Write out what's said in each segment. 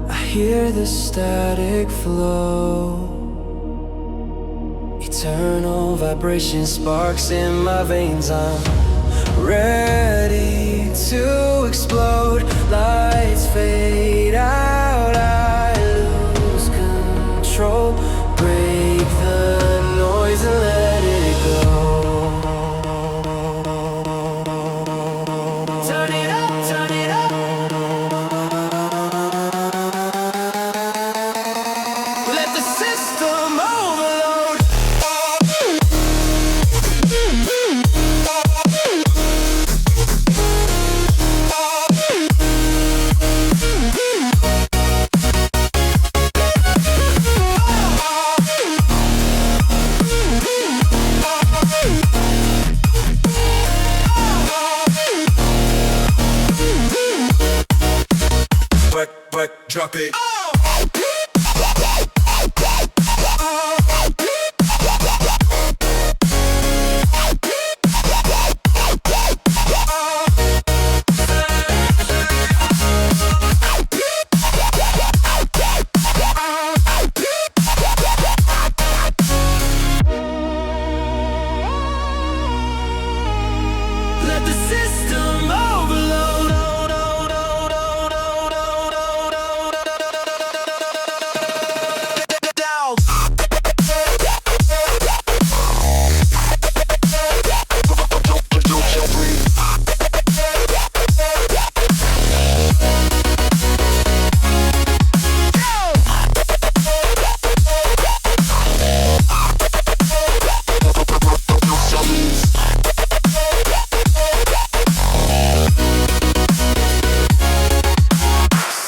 I hear the static flow. Eternal vibration sparks in my veins. I'm ready to explode. Lights fade out, I lose control. Break the noise and let it go. Turn it up, turn it up. Let the system overload. Drop it. Let the system overload. Down.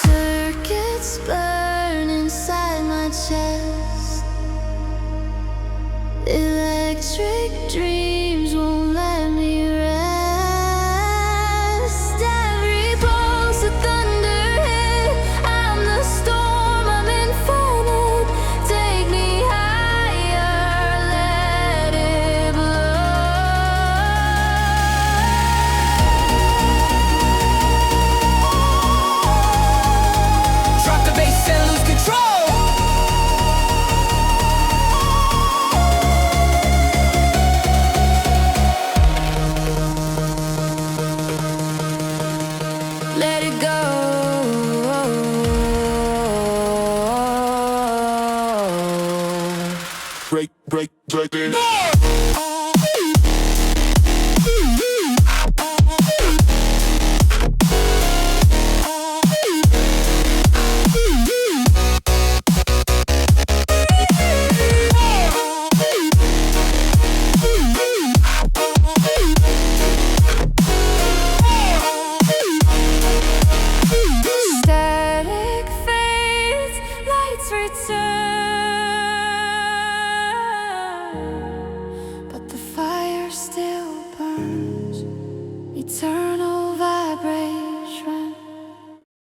Circuits burn inside my chest. Electric dreams won't let me rest. Every pulse a thunder hit. I'm the storm, I'm infinite. Take me higher, let it blow. Drop the bass and lose control. Let it go. Break it. Static fades, lights return.